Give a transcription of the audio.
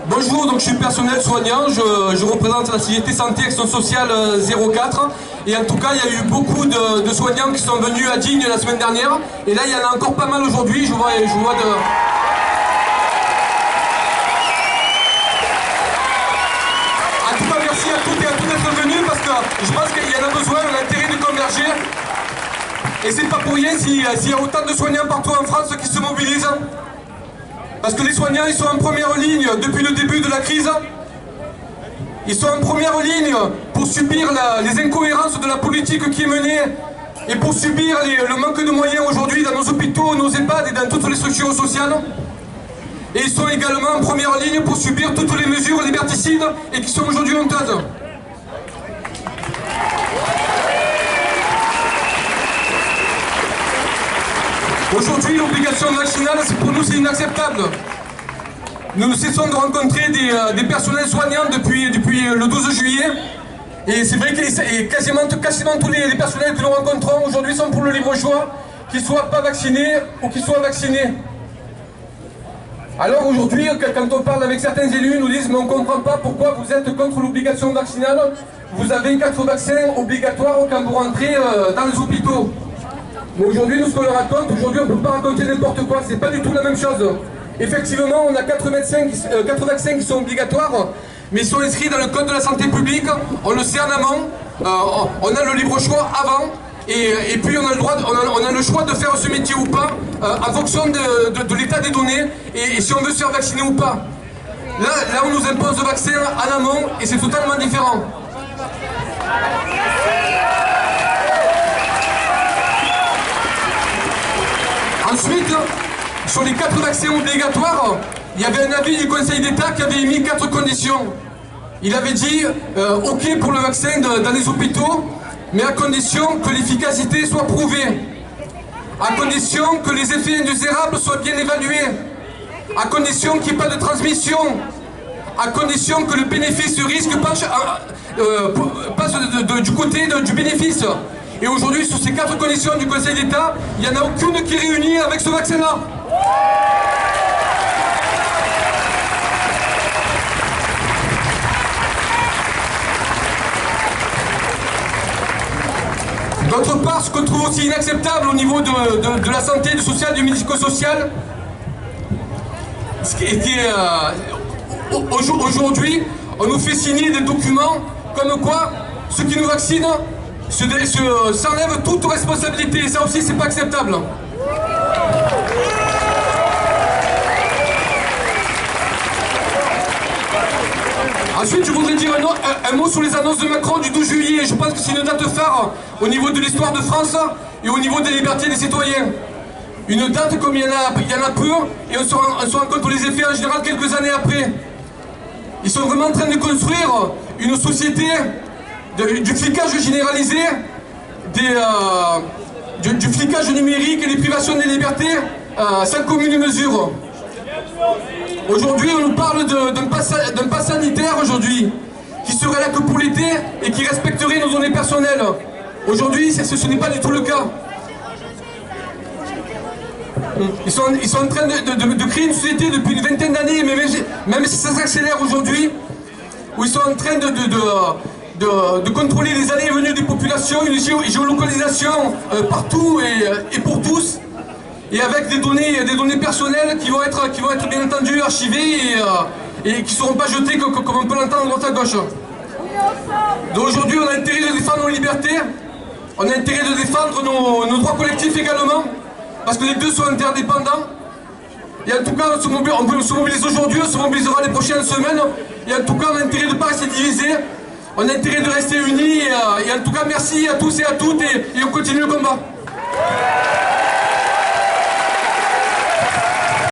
Bonjour, donc je suis personnel soignant, je représente la Société Santé Action Sociale 04 et en tout cas il y a eu beaucoup de soignants qui sont venus à Digne la semaine dernière et là il y en a encore pas mal aujourd'hui, je vois de... En tout cas merci à toutes et à tous d'être venus parce que je pense qu'il y en a besoin, on a intérêt de converger et c'est pas pour rien s'il y a autant de soignants partout en France qui se mobilisent. Parce que les soignants, ils sont en première ligne depuis le début de la crise. Ils sont en première ligne pour subir les incohérences de la politique qui est menée et pour subir le manque de moyens aujourd'hui dans nos hôpitaux, nos EHPAD et dans toutes les structures sociales. Et ils sont également en première ligne pour subir toutes les mesures liberticides et qui sont aujourd'hui honteuses. Aujourd'hui, l'obligation vaccinale, pour nous, c'est inacceptable. Nous ne cessons de rencontrer des personnels soignants depuis le 12 juillet. Et c'est vrai que quasiment tous les personnels que nous rencontrons aujourd'hui sont pour le libre choix, qu'ils ne soient pas vaccinés ou qu'ils soient vaccinés. Alors aujourd'hui, quand on parle avec certains élus, ils nous disent « mais on ne comprend pas pourquoi vous êtes contre l'obligation vaccinale. Vous avez 4 vaccins obligatoires quand vous rentrez dans les hôpitaux. » Mais aujourd'hui, nous, ce qu'on leur raconte, aujourd'hui, on ne peut pas raconter n'importe quoi, c'est pas du tout la même chose. Effectivement, on a 4 vaccins qui sont obligatoires, mais ils sont inscrits dans le code de la santé publique, on le sait en amont, on a le libre choix avant, et puis on a le choix de faire ce métier ou pas, en fonction de l'état des données, et si on veut se faire vacciner ou pas. Là, on nous impose le vaccin en amont, et c'est totalement différent. Ensuite, sur les 4 vaccins obligatoires, il y avait un avis du Conseil d'État qui avait émis 4 conditions. Il avait dit OK pour le vaccin dans les hôpitaux, mais à condition que l'efficacité soit prouvée, à condition que les effets indésirables soient bien évalués, à condition qu'il n'y ait pas de transmission, à condition que le bénéfice-risque passe du côté du bénéfice. Et aujourd'hui, sur ces 4 conditions du Conseil d'État, il n'y en a aucune qui est réunie avec ce vaccin-là. D'autre part, ce qu'on trouve aussi inacceptable au niveau de la santé, du social, du médico-social, aujourd'hui, on nous fait signer des documents comme quoi ceux qui nous vaccinent s'enlève toute responsabilité, et ça aussi c'est pas acceptable. Ensuite je voudrais dire un mot sur les annonces de Macron du 12 juillet, je pense que c'est une date phare au niveau de l'histoire de France et au niveau des libertés des citoyens. Une date comme il y en a peu, et on se rend compte les effets en général quelques années après. Ils sont vraiment en train de construire une société du flicage généralisé, du flicage numérique et des privations des libertés sans commune mesure. Aujourd'hui, on nous parle d'un pass sanitaire aujourd'hui, qui serait là que pour l'été et qui respecterait nos données personnelles. Aujourd'hui, ce n'est pas du tout le cas. Ils sont en train de créer une société depuis une vingtaine d'années, même si ça s'accélère aujourd'hui, où ils sont en train de contrôler les allées et venues des populations, une géolocalisation partout et pour tous, et avec des données personnelles qui vont être bien entendu archivées et qui ne seront pas jetées comme on peut l'entendre à droite à gauche. Donc aujourd'hui on a intérêt de défendre nos libertés, on a intérêt de défendre nos droits collectifs également, parce que les deux sont interdépendants. Et en tout cas on se mobilise aujourd'hui, on se mobilisera les prochaines semaines, et en tout cas on a intérêt de ne pas rester divisés. On a intérêt de rester unis et en tout cas merci à tous et à toutes et on continue le combat.